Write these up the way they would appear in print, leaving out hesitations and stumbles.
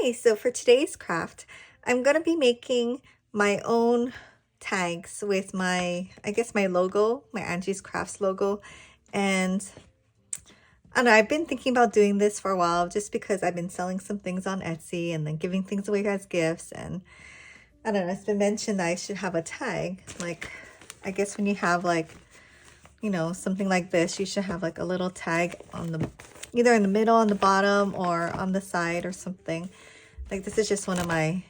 Hi, so for today's craft, I'm going to be making my own tags with I guess my logo, my Angie's Crafts logo. And I don't know, I've been thinking about doing this for a while just because I've been selling some things on Etsy and then giving things away as gifts. And I don't know, it's been mentioned that I should have a tag. Like, I guess when you have something like this, you should have like a little tag on either in the middle, on the bottom, or on the side or something. Like this is just one of my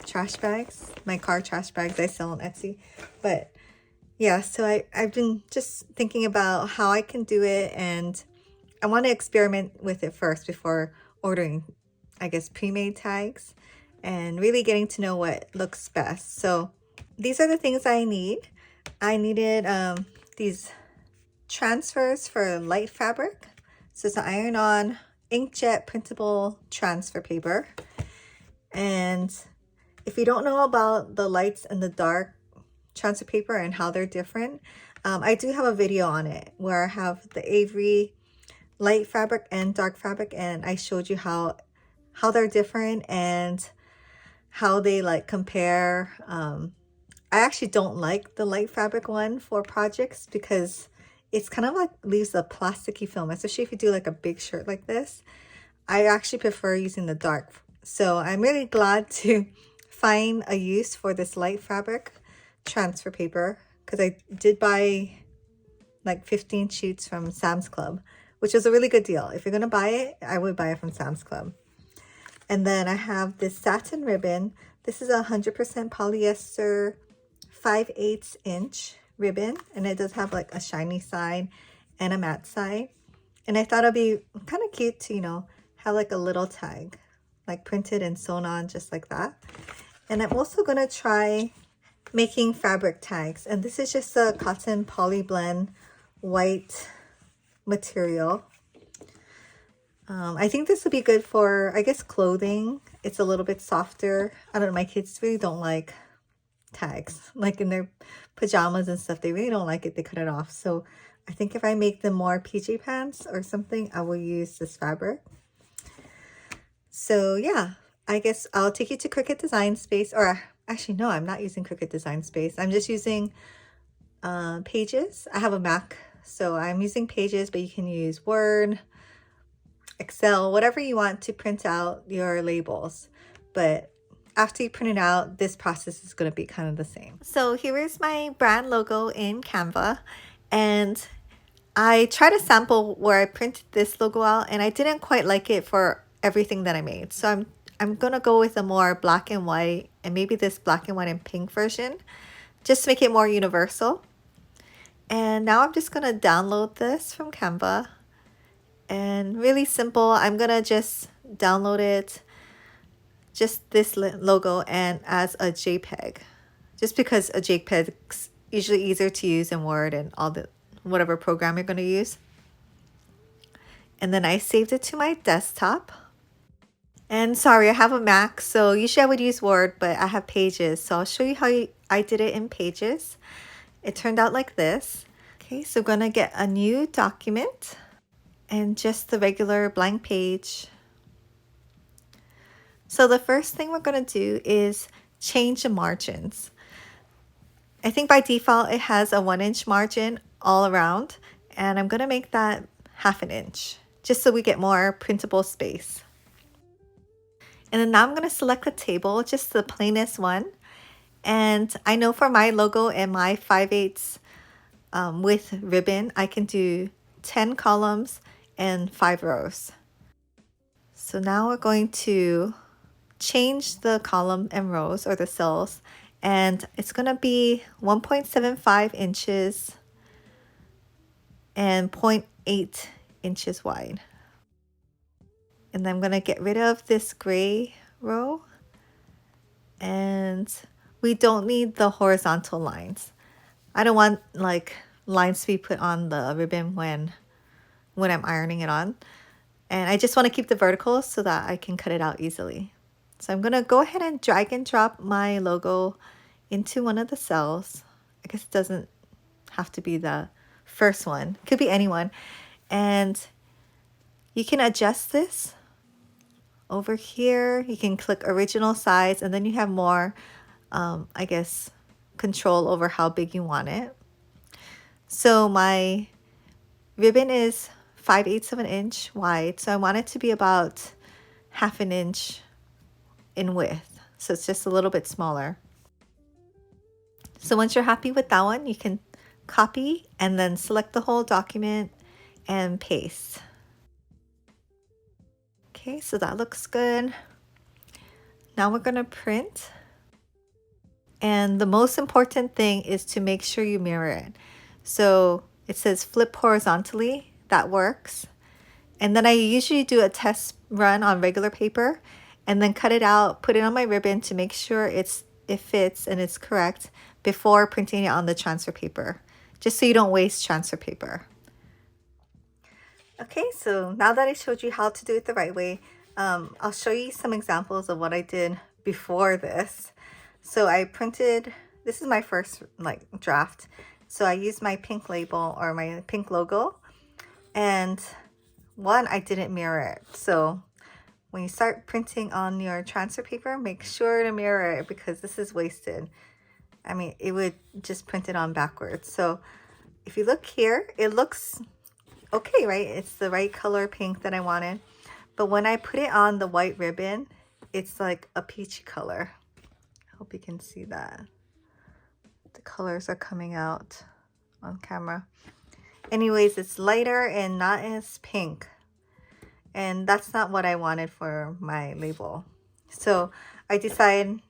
trash bags, my car trash bags I sell on Etsy. But yeah, so I've been just thinking about how I can do it, and I want to experiment with it first before ordering, I guess, pre-made tags and really getting to know what looks best. So these are the things I need. I needed these transfers for light fabric. So it's an iron-on inkjet printable transfer paper. And if you don't know about the lights and the dark transfer paper and how they're different, I do have a video on it where I have the Avery light fabric and dark fabric, and I showed you how they're different and how they like compare. I actually don't like the light fabric one for projects because it's kind of like leaves a plasticky film, especially if you do like a big shirt like this. I actually prefer using the dark. So I'm really glad to find a use for this light fabric transfer paper, because I did buy like 15 sheets from Sam's Club, which was a really good deal. If you're going to buy it, I would buy it from Sam's Club. And then I have this satin ribbon. This is 100% polyester 5/8 inch ribbon, and it does have like a shiny side and a matte side. And I thought it'd be kind of cute to, have like a little tag, like printed and sewn on just like that. And I'm also going to try making fabric tags. And this is just a cotton poly blend white material. I think this would be good for, I guess, clothing. It's a little bit softer. I don't know, my kids really don't like tags. Like in their pajamas and stuff, they really don't like it. They cut it off. So I think if I make them more PJ pants or something, I will use this fabric. So yeah, I guess I'll take you to Cricut Design Space, or actually no, I'm not using Cricut Design Space. I'm just using Pages. I have a Mac, so I'm using Pages, but you can use Word, Excel, whatever you want to print out your labels. But after you print it out, this process is going to be kind of the same. So here is my brand logo in Canva, and I tried a sample where I printed this logo out, and I didn't quite like it for everything that I made. So I'm gonna go with a more black and white, and maybe this black and white and pink version, just to make it more universal. And now I'm just gonna download this from Canva, and really simple. I'm gonna just download it, just this logo, and as a JPEG, just because a JPEG's usually easier to use in Word and all the whatever program you're going to use. And then I saved it to my desktop. And sorry, I have a Mac, so usually I would use Word, but I have Pages, so I'll show you how I did it in Pages. It turned out like this. Okay, so I'm going to get a new document and just the regular blank page. So the first thing we're going to do is change the margins. I think by default it has a 1-inch margin all around, and I'm going to make that 1/2 inch just so we get more printable space. And then now I'm going to select a table, just the plainest one. And I know for my logo and my 5/8 width ribbon, I can do 10 columns and 5 rows. So now we're going to change the column and rows, or the cells, and it's going to be 1.75 inches and 0.8 inches wide. And I'm going to get rid of this gray row, and we don't need the horizontal lines. I don't want like lines to be put on the ribbon when I'm ironing it on, and I just want to keep the vertical so that I can cut it out easily. So I'm going to go ahead and drag and drop my logo into one of the cells. I guess it doesn't have to be the first one. It could be anyone. And you can adjust this over here you can click original size, and then you have more, I guess, control over how big you want it. So my ribbon is 5/8 of an inch wide, so I want it to be about 1/2 an inch in width, so it's just a little bit smaller. So once you're happy with that one, you can copy and then select the whole document and paste. Okay, so that looks good. Now we're gonna print. And the most important thing is to make sure you mirror it. So it says flip horizontally, that works. And then I usually do a test run on regular paper and then cut it out, put it on my ribbon to make sure it fits and it's correct before printing it on the transfer paper, just so you don't waste transfer paper. Okay, so now that I showed you how to do it the right way, I'll show you some examples of what I did before this. So I printed, this is my first draft. So I used my pink label or my pink logo, and one, I didn't mirror it. So when you start printing on your transfer paper, make sure to mirror it because this is wasted. I mean, it would just print it on backwards. So if you look here, it looks okay, right? It's the right color pink that I wanted. But when I put it on the white ribbon, it's like a peachy color. I hope you can see that. The colors are coming out on camera. Anyways, it's lighter and not as pink. And that's not what I wanted for my label. So I decided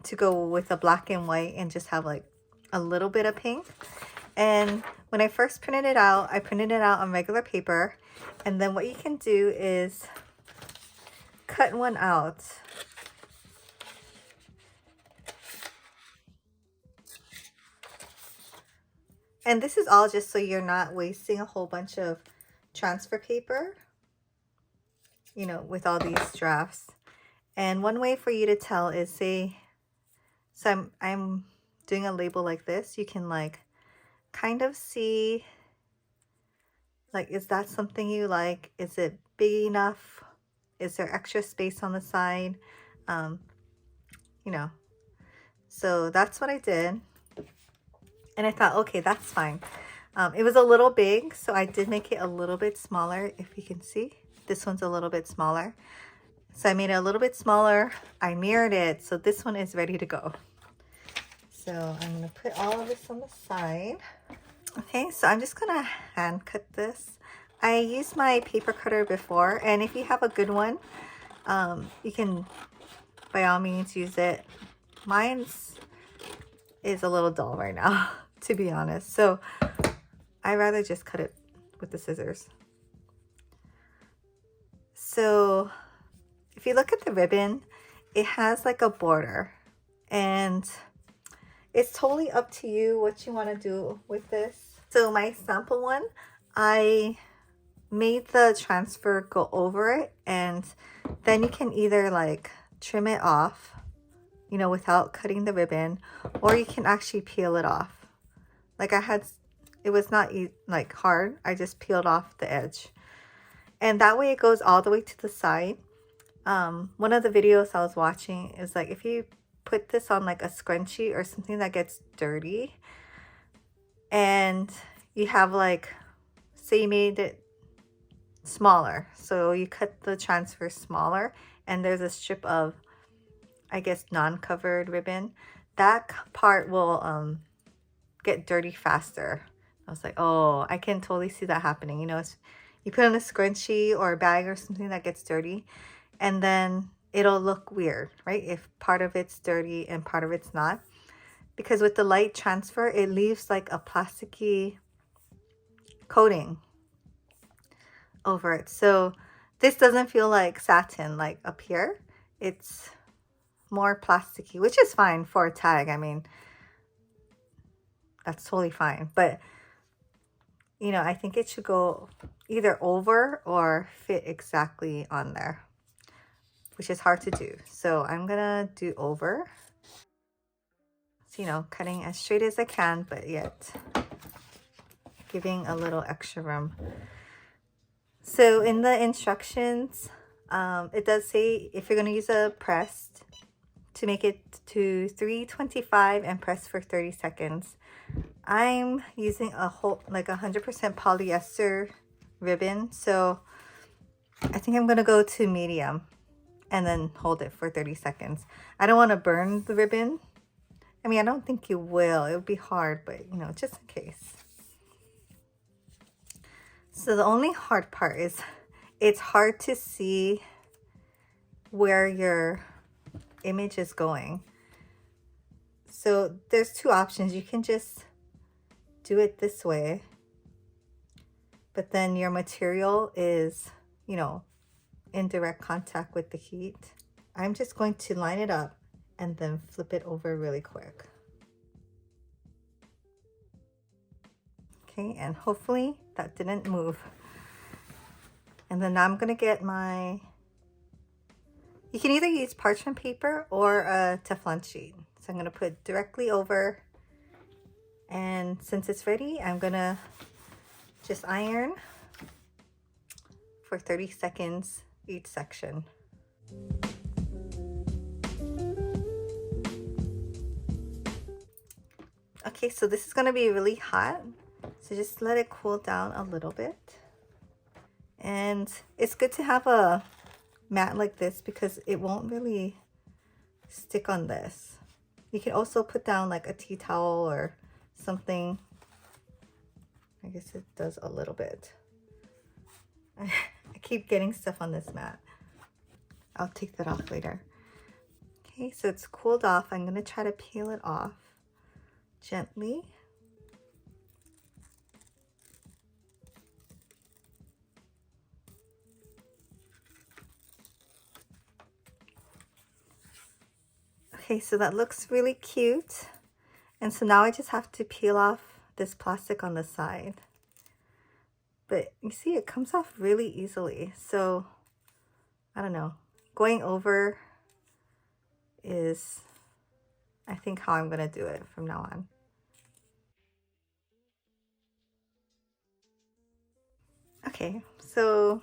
to go with a black and white and just have like a little bit of pink. And when I first printed it out, I printed it out on regular paper. And then what you can do is cut one out. And this is all just so you're not wasting a whole bunch of transfer paper, you know, with all these drafts. And one way for you to tell is, say, so I'm doing a label like this. You can like kind of see, like, is that something you like? Is it big enough? Is there extra space on the side? You know, so that's what I did. And I thought, okay, that's fine. It was a little big, so I did make it a little bit smaller. If you can see, this one's a little bit smaller. So I made it a little bit smaller. I mirrored it, so this one is ready to go. So I'm gonna put all of this on the side. Okay, so I'm just gonna hand cut this. I used my paper cutter before, and if you have a good one, you can by all means use it. Mine's is a little dull right now, to be honest. So I rather just cut it with the scissors. So if you look at the ribbon, it has like a border, and it's totally up to you what you want to do with this. So my sample one, I made the transfer go over it, and then you can either like trim it off, you know, without cutting the ribbon, or you can actually peel it off. Like I had, it was not like hard. I just peeled off the edge, and that way it goes all the way to the side. One of the videos I was watching is like, if you put this on like a scrunchie or something that gets dirty, and you have like, say you made it smaller, so you cut the transfer smaller, and there's a strip of, I guess, non-covered ribbon, that part will get dirty faster. I was like, oh, I can totally see that happening. You know, you put on a scrunchie or a bag or something that gets dirty, and then it'll look weird, right? If part of it's dirty and part of it's not. Because with the light transfer, it leaves like a plasticky coating over it. So this doesn't feel like satin like up here. It's more plasticky, which is fine for a tag. I mean, that's totally fine. But, you know, I think it should go either over or fit exactly on there, which is hard to do. So I'm gonna do over. So, you know, cutting as straight as I can, but yet giving a little extra room. So in the instructions, It does say if you're going to use a pressed, to make it to 325 and press for 30 seconds. I'm using a whole, like 100% polyester ribbon, so I think I'm going to go to medium and then hold it for 30 seconds. I don't want to burn the ribbon. I mean, I don't think you will. It would be hard, but you know, just in case. So the only hard part is it's hard to see where your image is going. So there's two options. You can just do it this way, but then your material is, you know, in direct contact with the heat. I'm just going to line it up and then flip it over really quick. Okay, and hopefully that didn't move. And then now I'm gonna get my, you can either use parchment paper or a Teflon sheet. So I'm gonna put directly over, and since it's ready, I'm gonna just iron for 30 seconds each section. Okay, so this is gonna be really hot, so just let it cool down a little bit. And it's good to have a mat like this because it won't really stick on this. You can also put down like a tea towel or something. I guess it does a little bit. I keep getting stuff on this mat. I'll take that off later. Okay, so it's cooled off. I'm gonna try to peel it off gently. Okay, so that looks really cute. And so now I just have to peel off this plastic on the side. But you see, it comes off really easily. So, I don't know. Going over is, I think, how I'm gonna do it from now on. Okay, so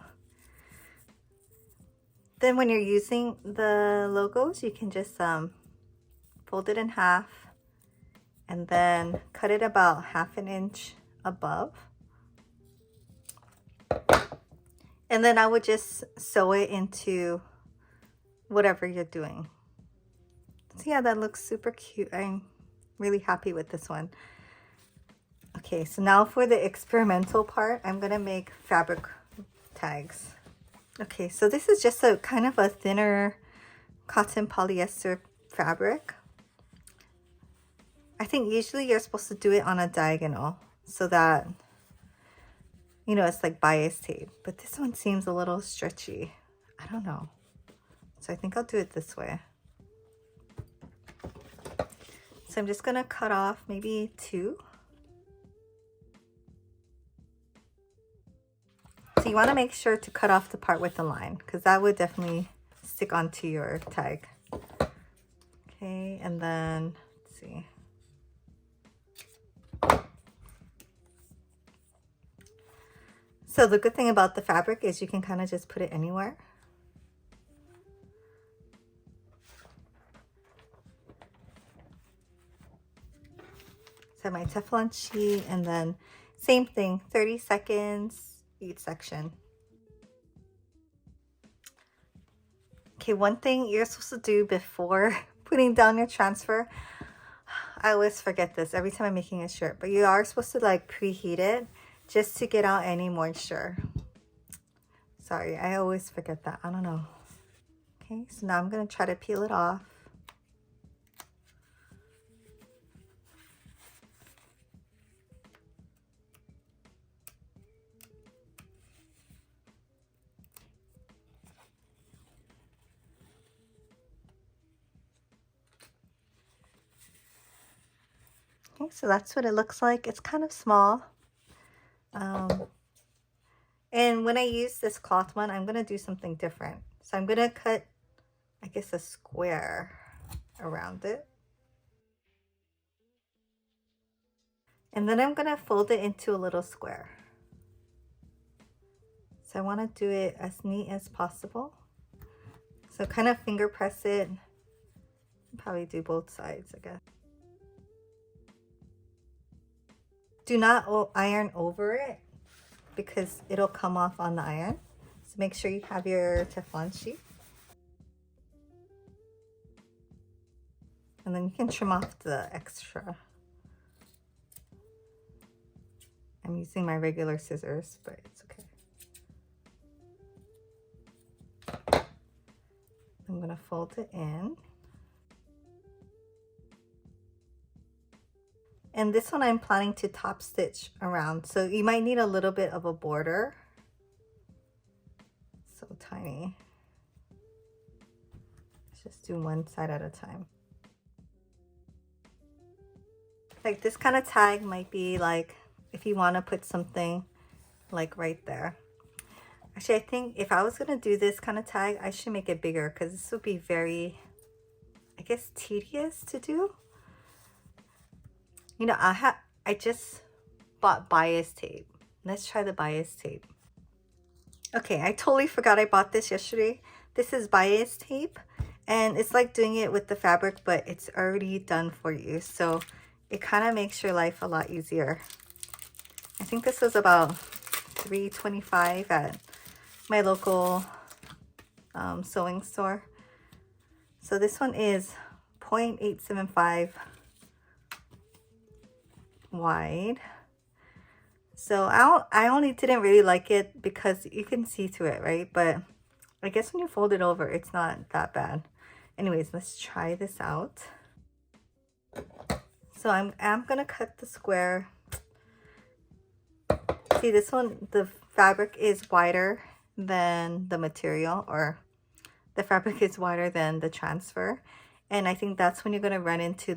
then when you're using the logos, you can just fold it in half and then cut it about 1/2 inch above. And then I would just sew it into whatever you're doing. So yeah, that looks super cute. I'm really happy with this one. Okay, so now for the experimental part, I'm gonna make fabric tags. Okay, so this is just a kind of a thinner cotton polyester fabric. I think usually you're supposed to do it on a diagonal so that, you know, it's like bias tape, but this one seems a little stretchy. I don't know. So I think I'll do it this way. So I'm just gonna cut off maybe 2. So you wanna make sure to cut off the part with the line because that would definitely stick onto your tag. Okay, and then, let's see. So the good thing about the fabric is you can kind of just put it anywhere. So my Teflon sheet, and then same thing, 30 seconds each section. Okay, one thing you're supposed to do before putting down your transfer, I always forget this every time I'm making a shirt, but you are supposed to like preheat it just to get out any moisture. Sorry, I always forget that. I don't know. Okay, so now I'm gonna try to peel it off. Okay, so that's what it looks like. It's kind of small. And when I use this cloth one, I'm gonna do something different. So I'm gonna cut, I guess, a square around it. And then I'm gonna fold it into a little square. So I wanna do it as neat as possible. So kind of finger press it. Probably do both sides, I guess. Do not iron over it because it'll come off on the iron. So make sure you have your Teflon sheet. And then you can trim off the extra. I'm using my regular scissors, but it's okay. I'm gonna fold it in. And this one I'm planning to top stitch around. So you might need a little bit of a border. So tiny. Let's just do one side at a time. Like this kind of tag might be like, if you want to put something like right there. Actually, I think if I was going to do this kind of tag, I should make it bigger because this would be very, I guess, tedious to do. You know, I just bought bias tape. Let's try the bias tape. Okay, I totally forgot I bought this yesterday. This is bias tape, and it's like doing it with the fabric, but it's already done for you. So it kind of makes your life a lot easier. I think this was about $3.25 at my local sewing store. So this one is 0.875 wide. So I only didn't really like it because you can see through it, right? But I guess when you fold it over, it's not that bad. Anyways, let's try this out. So I'm gonna cut the square. See, this one, the fabric is wider than the material, or the fabric is wider than the transfer. And I think that's when you're gonna run into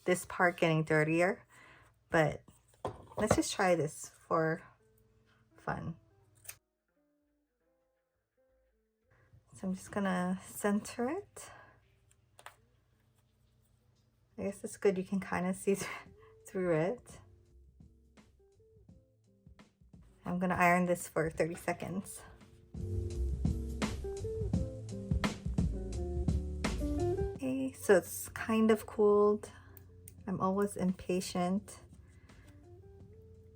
this part getting dirtier. But let's just try this for fun. So I'm just gonna center it. I guess it's good, you can kind of see through it. I'm gonna iron this for 30 seconds. Okay, so it's kind of cooled. I'm always impatient.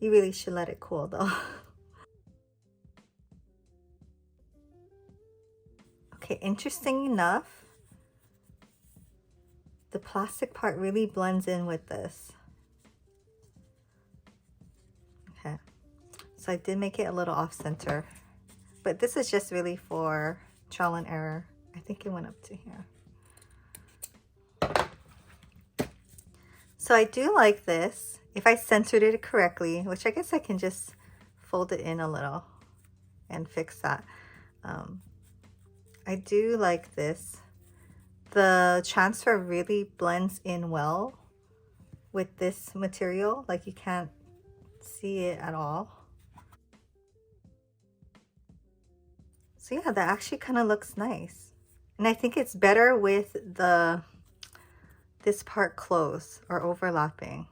You really should let it cool though. Okay, interesting enough, the plastic part really blends in with this. Okay, so I did make it a little off center, but this is just really for trial and error. I think it went up to here. So I do like this. If I centered it correctly, which I guess I can just fold it in a little and fix that. I do like this. The transfer really blends in well with this material. Like you can't see it at all. So yeah, that actually kind of looks nice. And I think it's better with this part close or overlapping.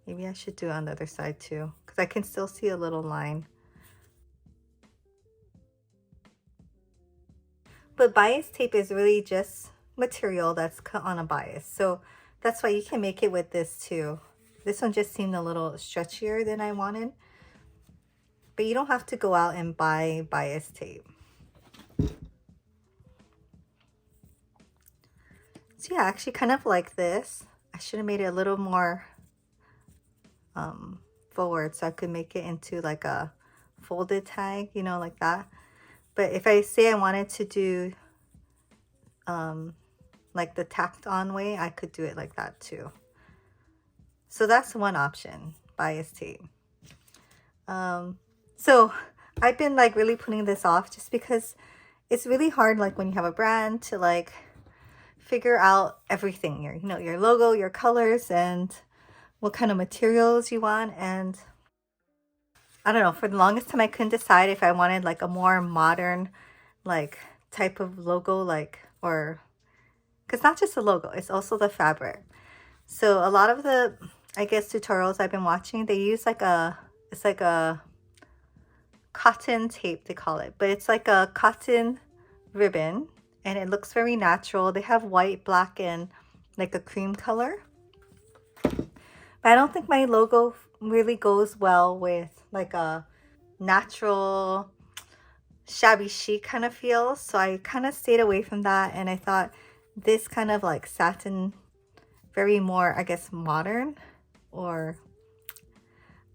Maybe I should do it on the other side too, because I can still see a little line. But bias tape is really just material that's cut on a bias. So that's why you can make it with this too. This one just seemed a little stretchier than I wanted. But you don't have to go out and buy bias tape. So yeah, I actually kind of like this. I should have made it a little more forward so I could make it into like a folded tag, you know, like that. But if I say I wanted to do like the tacked on way, I could do it like that too. So that's one option, bias tape. So I've been like really putting this off just because it's really hard, like when you have a brand, to like figure out everything, your, you know, your logo, your colors, and what kind of materials you want. And I don't know, for the longest time I couldn't decide if I wanted like a more modern like type of logo, like, or because not just the logo, it's also the fabric. So a lot of the, I guess, tutorials I've been watching, they use like it's like a cotton tape, they call it, but it's like a cotton ribbon, and it looks very natural. They have white, black, and like a cream color. But I don't think my logo really goes well with like a natural shabby chic kind of feel. So I kind of stayed away from that, and I thought this kind of like satin, very more, I guess, modern, or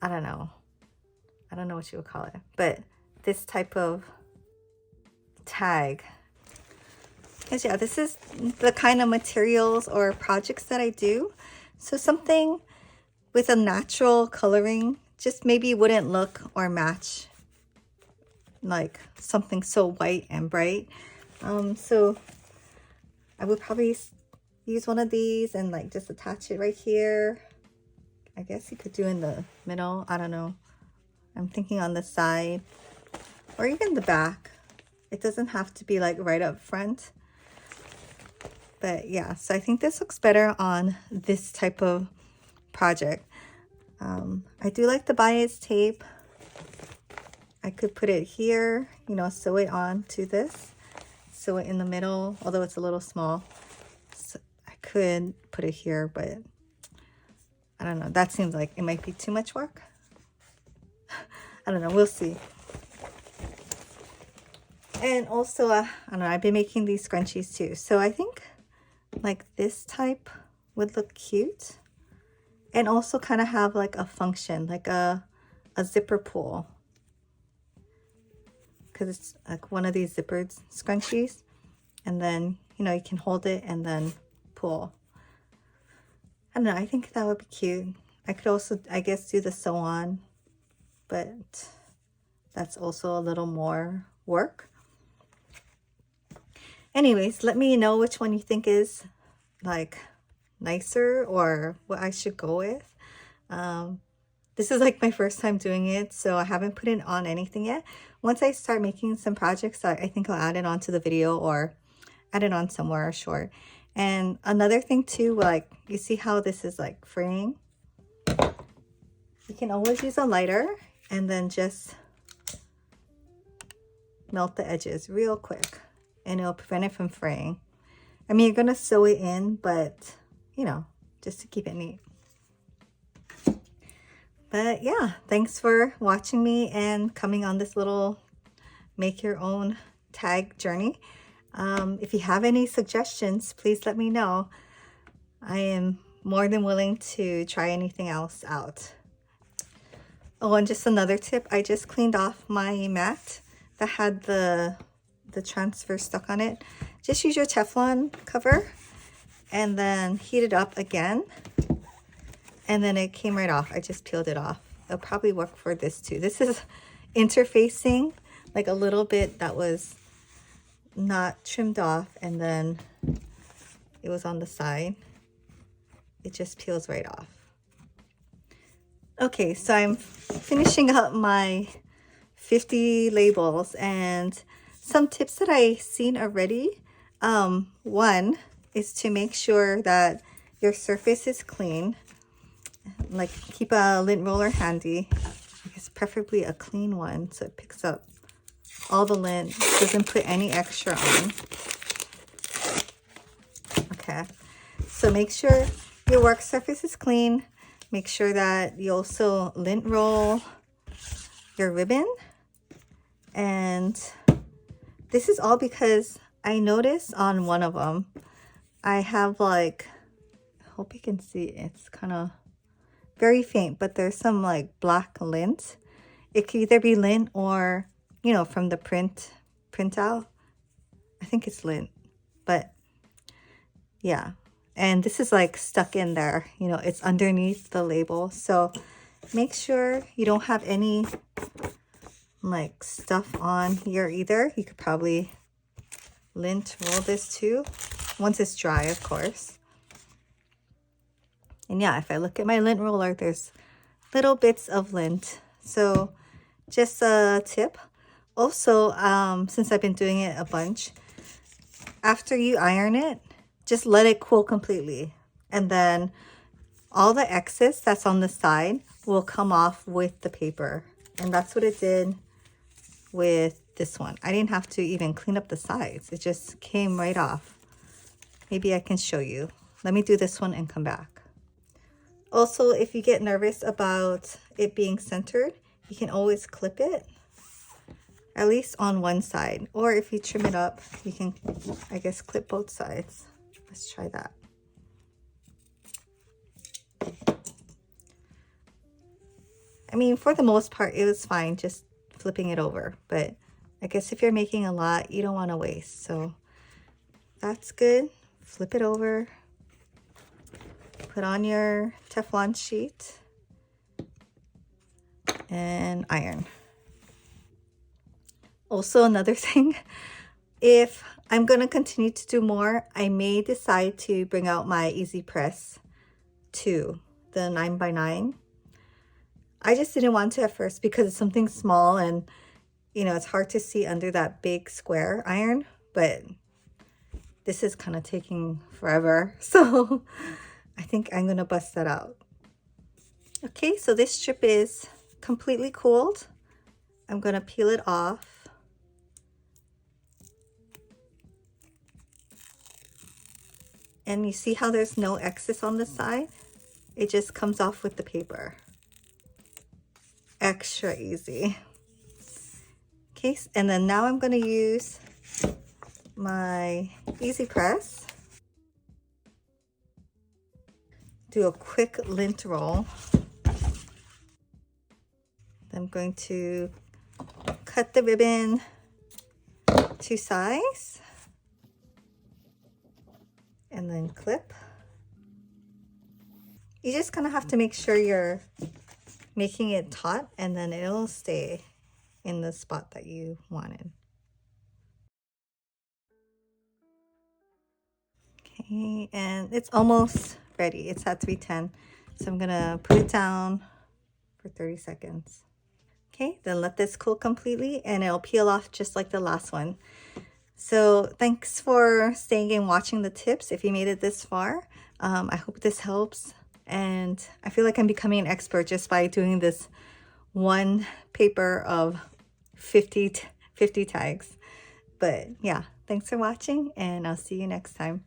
I don't know what you would call it, but this type of tag. Because yeah, this is the kind of materials or projects that I do. So something with a natural coloring just maybe wouldn't look or match like something so white and bright. So I would probably use one of these and like just attach it right here. I guess you could do in the middle. I don't know. I'm thinking on the side or even the back. It doesn't have to be like right up front. But yeah, so I think this looks better on this type of project. I do like the bias tape. I could put it here, you know, sew it on to this. Sew it in the middle, although it's a little small. So I could put it here, but I don't know. That seems like it might be too much work. I don't know. We'll see. And also, I don't know. I've been making these scrunchies too. So I think like this type would look cute. And also kind of have like a function, like a zipper pull. Because it's like one of these zippered scrunchies. And then, you know, you can hold it and then pull. I don't know. I think that would be cute. I could also, I guess, do the sew on. But that's also a little more work. Anyways, let me know which one you think is like nicer or what I should go with. This is like my first time doing it, so I haven't put it on anything yet. Once I start making some projects, I think I'll add it onto the video or add it on somewhere short. And another thing too, like you see how this is like fraying? You can always use a lighter and then just melt the edges real quick and it'll prevent it from fraying. I mean, you're gonna sew it in, but you know, just to keep it neat. But yeah, thanks for watching me and coming on this little make your own tag journey. If you have any suggestions, please let me know. I am more than willing to try anything else out. Oh, and just another tip, I just cleaned off my mat that had the transfer stuck on it. Just use your Teflon cover and then heat it up again. And then it came right off. I just peeled it off. It'll probably work for this too. This is interfacing like a little bit that was not trimmed off and then it was on the side. It just peels right off. Okay, so I'm finishing up my 50 labels and some tips that I've seen already. One is to make sure that your surface is clean. Like keep a lint roller handy. I guess preferably a clean one so it picks up all the lint, doesn't put any extra on. Okay, so make sure your work surface is clean. Make sure that you also lint roll your ribbon. And this is all because I noticed on one of them, I have like, I hope you can see, it's kind of very faint, but there's some like black lint. It could either be lint or, you know, from the printout. I think it's lint, but yeah. And this is like stuck in there, you know, it's underneath the label. So make sure you don't have any like stuff on here either. You could probably lint roll this too, once it's dry, of course. And yeah, if I look at my lint roller, there's little bits of lint. So just a tip. Also, since I've been doing it a bunch, after you iron it, just let it cool completely. And then all the excess that's on the side will come off with the paper. And that's what it did with this one. I didn't have to even clean up the sides. It just came right off. Maybe I can show you. Let me do this one and come back. Also, if you get nervous about it being centered, you can always clip it, at least on one side. Or if you trim it up, you can, I guess, clip both sides. Let's try that. I mean, for the most part, it was fine just flipping it over. But I guess if you're making a lot, you don't want to waste. So that's good. Flip it over. Put on your Teflon sheet and iron. Also, another thing, if I'm going to continue to do more, I may decide to bring out my Easy Press 2, the 9x9. I just didn't want to at first because it's something small and, you know, it's hard to see under that big square iron, but this is kind of taking forever. So I think I'm going to bust that out. Okay, so this strip is completely cooled. I'm going to peel it off. And you see how there's no excess on the side? It just comes off with the paper. Extra easy. Okay, and then now I'm going to use my Easy Press. Do a quick lint roll. I'm going to cut the ribbon to size and then clip. You just kind of have to make sure you're making it taut, and then it'll stay in the spot that you wanted. Okay, and it's almost ready. It's at 310. So I'm gonna put it down for 30 seconds. Okay, then let this cool completely and it'll peel off just like the last one. So thanks for staying and watching the tips. If you made it this far, I hope this helps. And I feel like I'm becoming an expert just by doing this one paper of 50 tags. But yeah, thanks for watching and I'll see you next time.